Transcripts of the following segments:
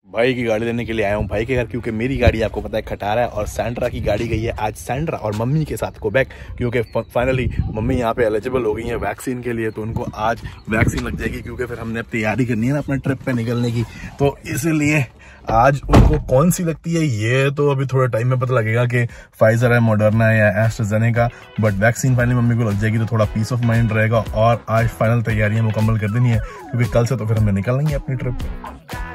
भाई की गाड़ी लेने के लिए आया हूँ भाई के घर, क्योंकि मेरी गाड़ी आपको पता है खटारा है और सैंड्रा की गाड़ी गई है आज सैंड्रा और मम्मी के साथ क्वेबेक, क्योंकि फाइनली मम्मी यहाँ पे एलिजिबल हो गई है वैक्सीन के लिए। तो उनको आज वैक्सीन लग जाएगी, क्योंकि फिर हमने तैयारी करनी है ना अपने ट्रिप पे निकलने की। तो इसलिए आज उनको कौन सी लगती है ये तो अभी थोड़े टाइम में पता लगेगा कि फाइजर है, मॉडर्ना है या AstraZeneca, but vaccine finally mummy को लग जाएगी तो थोड़ा पीस ऑफ माइंड रहेगा। और आज फाइनल तैयारियां मुकम्मल कर देनी है, क्योंकि कल से तो फिर हमें निकलना ही है अपनी ट्रिप पे।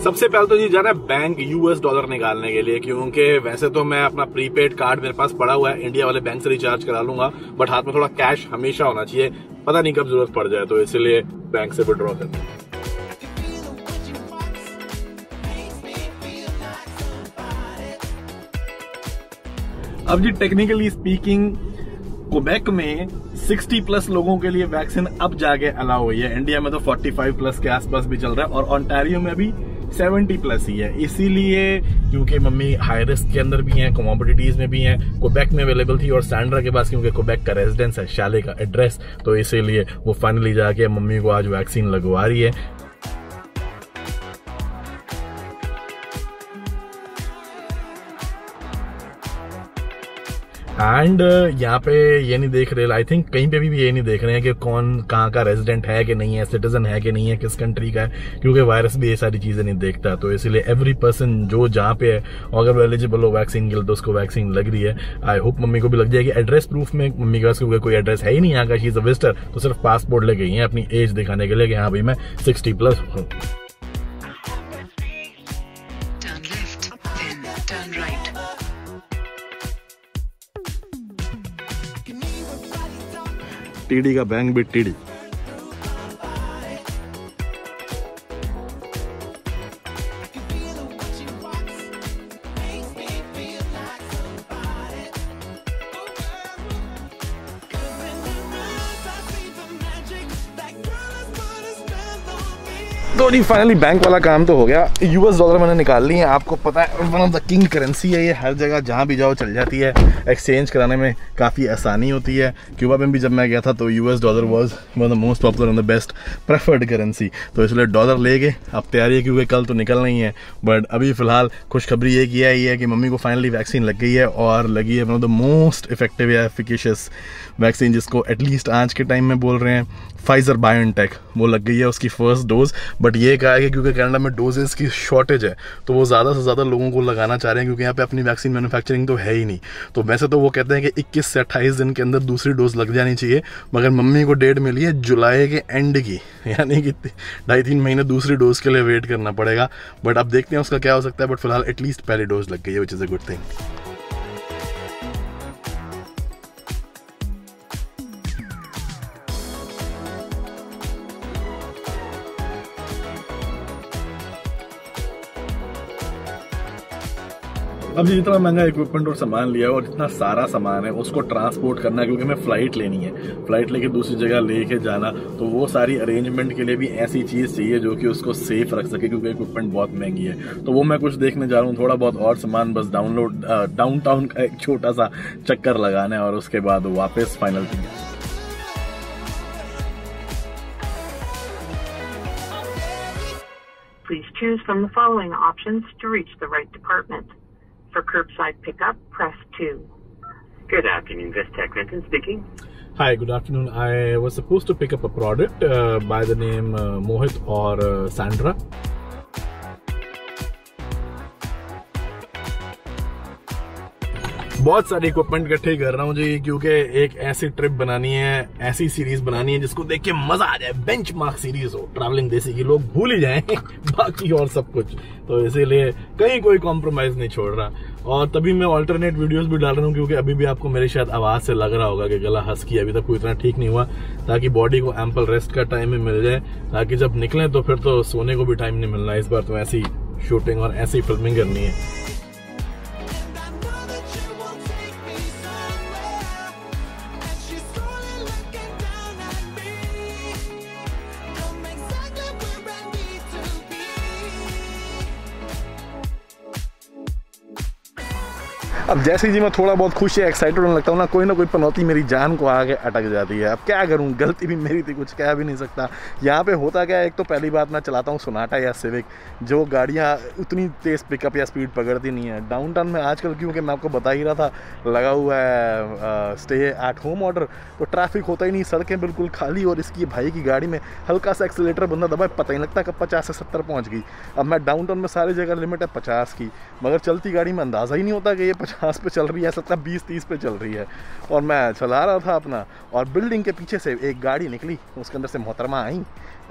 सबसे पहले तो जी जाना है बैंक यूएस डॉलर निकालने के लिए, क्योंकि वैसे तो मैं अपना प्रीपेड कार्ड मेरे पास पड़ा हुआ है, इंडिया वाले बैंक से रिचार्ज करा लूंगा, बट हाथ में थोड़ा कैश हमेशा होना चाहिए, पता नहीं कब जरूरत पड़ जाए, तो इसलिए बैंक से विड्रॉ करना है। अब जी टेक्निकली स्पीकिंग क्वेबेक में 60+ लोगों के लिए वैक्सीन अब जाके अलाउ हुई है। इंडिया में तो 45+ के आसपास भी चल रहा है और ओंटारियो में भी 70+ ही है। इसीलिए क्योंकि मम्मी हाई रिस्क के अंदर भी हैं, कोमोर्बिडिटीज में भी हैं, क्वेबेक में अवेलेबल थी और सैंड्रा के पास क्योंकि क्वेबेक का रेजिडेंस है, शाले का एड्रेस, तो इसीलिए वो फाइनली जाके मम्मी को आज वैक्सीन लगवा रही है। एंड यहाँ पे ये नहीं देख रहे, आई थिंक कहीं पे भी ये नहीं देख रहे हैं कि कौन कहाँ का रेजिडेंट है कि नहीं है, सिटीजन है कि नहीं है, किस कंट्री का है, क्योंकि वायरस भी ये सारी चीजें नहीं देखता। तो इसलिए एवरी पर्सन जो जहाँ पे है, अगर वो एलिजिबल हो वैक्सीन के लिए तो उसको वैक्सीन लग रही है। आई होप मम्मी को भी लग जाएगी। एड्रेस प्रूफ में मम्मी के पास क्योंकि कोई एड्रेस है ही नहीं यहाँ का, शी इज अ विजिटर, तो सिर्फ पासपोर्ट ले गई है अपनी एज दिखाने के लिए कि हाँ भाई मैं 60+ हूँ। टीडी का बैंक भी टीडी। तो जी फाइनली बैंक वाला काम तो हो गया। यूएस डॉलर मैंने निकाल ली है, आपको पता है one of the king currency है ये, हर जगह जहाँ भी जाओ चल जाती है, एक्सचेंज कराने में काफ़ी आसानी होती है। क्यूबा में भी जब मैं गया था तो US dollar was one of the most popular and the best preferred currency, तो इसलिए डॉलर ले गए। अब तैयारी है क्योंकि कल तो निकलना ही है, बट अभी फिलहाल खुशखबरी ये किया है कि मम्मी को फाइनली वैक्सीन लग गई है और लगी है one of the most effective या एफिकेशियस वैक्सीन, जिसको एटलीस्ट आज के टाइम में बोल रहे हैं फाइजर बायोएनटेक, वो लग गई है उसकी फर्स्ट डोज। बट ये कहा है कि क्योंकि कनाडा में डोजेस की शॉर्टेज है तो वो ज़्यादा से ज़्यादा लोगों को लगाना चाह रहे हैं, क्योंकि यहाँ पे अपनी वैक्सीन मैन्युफैक्चरिंग तो है ही नहीं। तो वैसे तो वो कहते हैं कि 21 से 28 दिन के अंदर दूसरी डोज लग जानी चाहिए, मगर मम्मी को डेट मिली है जुलाई के एंड की, यानी कि 2.5-3 महीने दूसरी डोज के लिए वेट करना पड़ेगा। बट अब देखते हैं उसका क्या हो सकता है, बट फिलहाल एटलीस्ट पहली डोज लग गई है, which is a good thing. अब जितना महंगा इक्विपमेंट और सामान लिया है और जितना सारा सामान है उसको ट्रांसपोर्ट करना, क्योंकि हमें फ्लाइट लेनी है, फ्लाइट लेके दूसरी जगह लेके जाना, तो वो सारी अरेंजमेंट के लिए भी ऐसी चीज़ चाहिए जो कि उसको सेफ रख सके, क्योंकि इक्विपमेंट बहुत महंगी है। तो वो मैं कुछ देखने जा रहा हूँ, थोड़ा बहुत और सामान, बस डाउनटाउन का एक छोटा सा चक्कर लगाना है और उसके बाद वापस final thing. Please choose from the following options to reach the right department. For curbside pickup, press 2. Good afternoon, Vistec Vinton speaking. Hi, good afternoon. I was supposed to pick up a product by the name Mohit or Sandra. बहुत सारे equipment इकट्ठे कर रहा हूँ जी, क्योंकि एक ऐसी trip बनानी है, ऐसी सीरीज बनानी है जिसको देख के मजा आ जाए, बेंचमार्क सीरीज हो, ट्रैवलिंग देसी की लोग भूल ही जाएं बाकी और सब कुछ। तो इसीलिए कहीं कोई कॉम्प्रोमाइज नहीं छोड़ रहा, और तभी मैं अल्टरनेट वीडियोस भी डाल रहा हूँ, क्योंकि अभी भी आपको मेरे शायद आवाज से लग रहा होगा कि गला हस्की अभी तक कोई इतना ठीक नहीं हुआ, ताकि बॉडी को एम्पल रेस्ट का टाइम भी मिल जाए, ताकि जब निकलें तो फिर तो सोने को भी टाइम नहीं मिलना। इस बार तो ऐसी शूटिंग और ऐसी फिल्मिंग करनी है। अब जैसे ही जी मैं थोड़ा बहुत खुश या एक्साइटेड होने लगता हूँ ना कोई पनौती मेरी जान को आके अटक जाती है। अब क्या करूँ, गलती भी मेरी थी, कुछ कह भी नहीं सकता। यहाँ पे होता क्या है, एक तो पहली बात मैं चलाता हूँ सोनाटा या सिविक, जो गाड़ियाँ उतनी तेज़ पिकअप या स्पीड पकड़ती नहीं है। डाउनटाउन में आजकल क्योंकि मैं आपको बता ही रहा था लगा हुआ है स्टे एट होम ऑर्डर, तो ट्रैफिक होता ही नहीं, सड़कें बिल्कुल खाली। और इसकी भाई की गाड़ी में हल्का सा एक्सीलेटर बंदा दबाए पता ही लगता कब 50 से 70 पहुँच गई। अब मैं डाउनटाउन में सारी जगह लिमिट है 50 की, मगर चलती गाड़ी में अंदाज़ा ही नहीं होता कि ये 50 पे चल रही है, 20-30 पे चल रही है। और मैं चला रहा था अपना, और बिल्डिंग के पीछे से एक गाड़ी निकली, उसके अंदर से मोहतरमा आई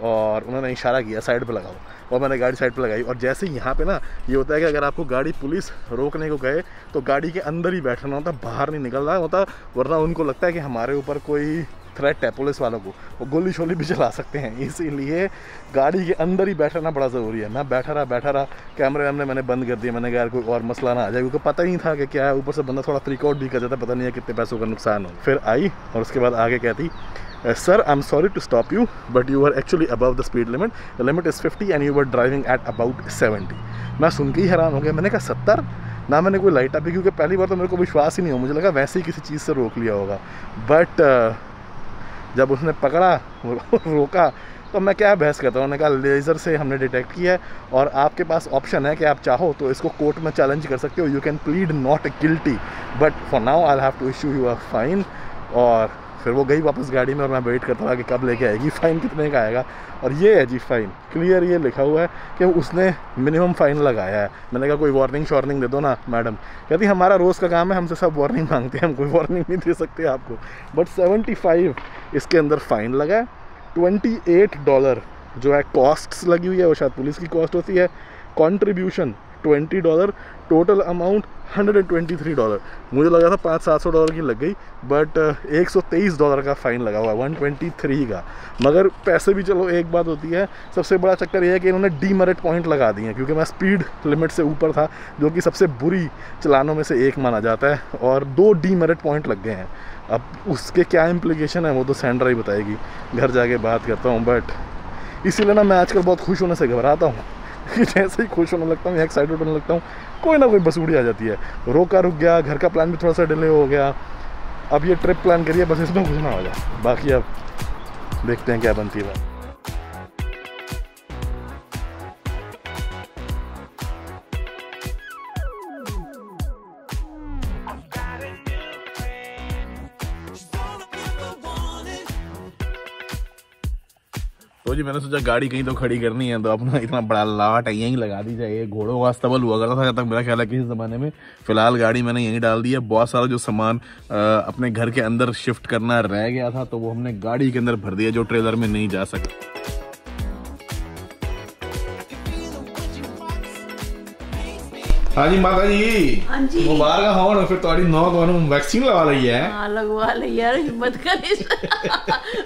और उन्होंने इशारा किया साइड पे लगाओ, और मैंने गाड़ी साइड पे लगाई। और जैसे ही यहाँ पे ना ये होता है कि अगर आपको गाड़ी पुलिस रोकने को गए तो गाड़ी के अंदर ही बैठना होता, बाहर नहीं निकलना होता, वरना उनको लगता है कि हमारे ऊपर कोई थ्रेट है पुलिस वालों को, वो गोली शोली भी चला सकते हैं। इसीलिए गाड़ी के अंदर ही बैठना बड़ा ज़रूरी है। मैं बैठा रहा, कैमरे वैमरे मैंने बंद कर दिए, मैंने कहा यार कोई और मसला ना आ जाए, क्योंकि पता ही नहीं था कि क्या है। ऊपर से बंदा थोड़ा फ्रीक आउट भी कर जाता, पता नहीं है कितने पैसों का नुकसान हो। फिर आई और उसके बाद आगे कहती, sir I am sorry to stop you but you are actually above the speed limit, the limit is 50 and you were driving at about 70। मैं सुन के ही हैरान हो गया, मैंने कहा 70? ना मैंने कोई लाइट अभी, क्योंकि पहली बार तो मेरे को विश्वास ही नहीं हो, मुझे लगा वैसे ही किसी चीज़ से रोक लिया होगा। बट जब उसने पकड़ा रोका तो मैं क्या बहस करता हूँ, उन्होंने कहा लेज़र से हमने डिटेक्ट किया है और आपके पास ऑप्शन है कि आप चाहो तो इसको कोर्ट में चैलेंज कर सकते हो, you can plead not guilty but for now I have to issue you a fine. और फिर वो गई वापस गाड़ी में और मैं वेट करता रहा कि कब लेके आएगी, फ़ाइन कितने का आएगा। और ये है जी फ़ाइन, क्लियर ये लिखा हुआ है कि उसने मिनिमम फ़ाइन लगाया है। मैंने कहा कोई वार्निंग शॉर्निंग दे दो ना मैडम। कहती हमारा रोज़ का काम है, हमसे सब वार्निंग मांगते हैं, हम कोई वार्निंग नहीं दे सकते आपको। बट 75 इसके अंदर फ़ाइन लगा है। $28 जो है कॉस्ट्स लगी हुई है, वो शायद पुलिस की कॉस्ट होती है। Contribution $20, total amount $123। मुझे लगा था $500-700 की लग गई, बट $123 का फ़ाइन लगा हुआ, 123 का। मगर पैसे भी चलो एक बात होती है, सबसे बड़ा चक्कर ये है कि इन्होंने डीमेरिट पॉइंट लगा दिए हैं, क्योंकि मैं स्पीड लिमिट से ऊपर था, जो कि सबसे बुरी चलानों में से एक माना जाता है, और 2 डीमेरिट पॉइंट लग गए हैं। अब उसके क्या इम्प्लीकेशन है वो तो सैंड्रा ही बताएगी, घर जाके बात करता हूँ। बट इसीलिए ना मैं आजकल बहुत खुश होने से घबराता हूँ कि जैसे ही खुश होने लगता हूँ या एक्साइटेड होने लगता हूँ, कोई ना कोई बसूड़ी आ जाती है। रुक गया, घर का प्लान भी थोड़ा सा डिले हो गया, अब ये ट्रिप प्लान करिए, बस इसमें कुछ ना हो जाए। बाकी अब देखते हैं क्या बनती है बात। तो जी मैंने सोचा गाड़ी कहीं तो खड़ी करनी है, तो अपना इतना बड़ा लाट है यहीं लगा दी जाए। घोड़ों का अस्तबल हुआ करता था जब तक मेरा ख्याल है किसी ज़माने में। फ़िलहाल गाड़ी मैंने यहीं डाल दी है। बहुत सारा जो सामान अपने घर के अंदर शिफ्ट करना रह गया था, तो वो हमने गाड़ी के अंदर भर दिया, जो ट्रेलर में नहीं जा सका। हाँ जी माता जी, हाँ जी मुबारक हो। फिर तुम्हारी नौ वैक्सीन लगा ली है? हाँ लगवा ली यार, हिम्मत कर।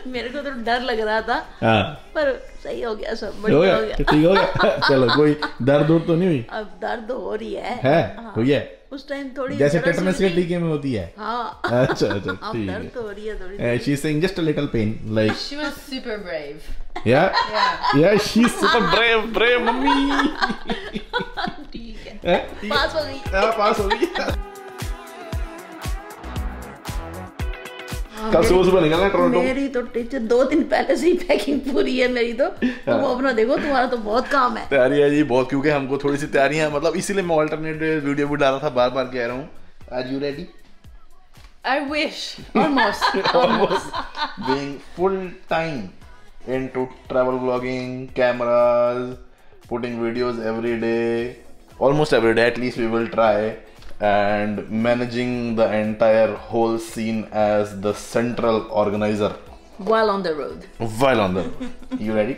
मेरे को तो डर लग रहा था, हाँ पर सही हो गया, सब बढ़िया हो गया, ठीक हो गया। चलो कोई दर्द तो नहीं हुई? अब दर्द हो रही है। हाँ। हुई है उस टाइम थोड़ी जैसे टेटनस के टीके में होती है। हाँ अच्छा अब ठीक दर्द तो हो रही है थोड़ी। है। She's saying just a little pain, like She was super brave. yeah, she's super brave mummy. ठीक है, पास हो गई। पास हो गई। कल सुबह निकलना टोरंटो। मेरी तो टीचर 2 दिन पहले से ही पैकिंग पूरी है मेरी तो। तुम अपना देखो, तुम्हारा तो बहुत काम है। तैयारी है जी बहुत, क्योंकि हमको थोड़ी सी तैयारियां, मतलब इसीलिए मैं ऑल्टरनेट वीडियो भी डाला था, बार बार कह रहा हूँ। Are you ready? I wish. Almost. Being full time into travel vlogging, cameras, putting videos every day, almost every day at least we will try, and managing the entire whole scene as the central organizer While on the road. while on the road. You ready?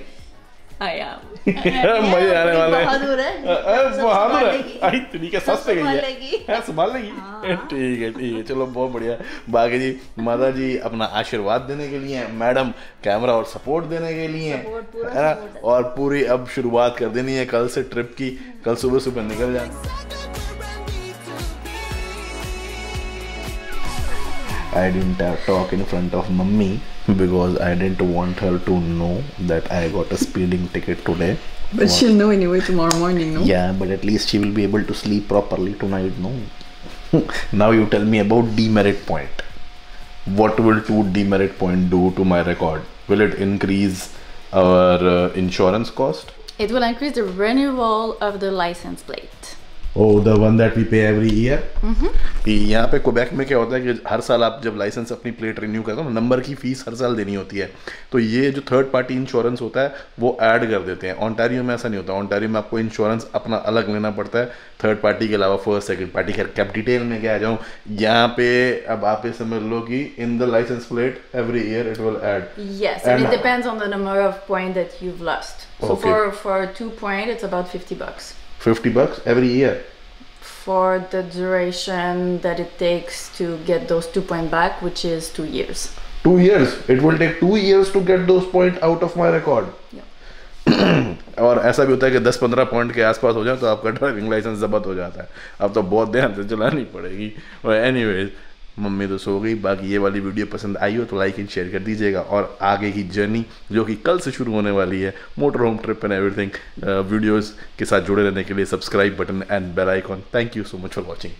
I am. मजे आने वाले हैं। बहादुर है, बहादुर है। आई तरीके के सस्ते गई संभालेगी। है, संभाल लेगी। ठीक है चलो बहुत बढ़िया। बाकी जी माता जी अपना आशीर्वाद देने के लिए, मैडम कैमरा और सपोर्ट देने के लिए है ना, और पूरी अब शुरुआत कर देनी है कल से ट्रिप की। कल सुबह सुबह निकल जाए। I didn't talk in front of mummy because I didn't want her to know that I got a speeding ticket today. But she'll know anyway tomorrow morning, no? Yeah, but at least she will be able to sleep properly tonight, no? Now you tell me about demerit point. What will 2 demerit point do to my record? Will it increase our insurance cost? It will increase the renewal of the license plate. Oh, the one that we pay every year? यहाँ पे Quebec में क्या होता है कि हर साल आप जब लाइसेंस अपनी प्लेट रिन्यू करते हो, नंबर की फीस हर साल देनी होती है। तो ये जो थर्ड पार्टी इंश्योरेंस होता है वो ऐड कर देते हैं। ऑन्टारियो में ऐसा नहीं होता। ऑन्टारियो में आपको इंश्योरेंस अपना अलग लेना पड़ता है थर्ड पार्टी के अलावा, फर्स्ट सेकंड पार्टी। खैर कैप डिटेल में क्या आ जाऊँ, यहाँ पे अब आप ये समझ लो कि in the licence plate every year it will add. Yes, and it depends on the number of points that you've lost. So for 2 points, it's about $50. $50 every year? For the duration that it takes to get those 2 points back, which is 2 years. 2 years? It will take 2 years to get those points out of my record? Yeah. और ऐसा भी होता है कि 10-15 point के आसपास हो जाए तो आपका ड्राइविंग लाइसेंस जब्त हो जाता है। अब तो बहुत ध्यान से चलानी पड़ेगी। और एनीवेज, मम्मी तो सो गई। बाकी ये वाली वीडियो पसंद आई हो तो लाइक एंड शेयर कर दीजिएगा। और आगे की जर्नी जो कि कल से शुरू होने वाली है, motor home trip and everything videos के साथ जुड़े रहने के लिए subscribe button and bell icon. Thank you so much for watching.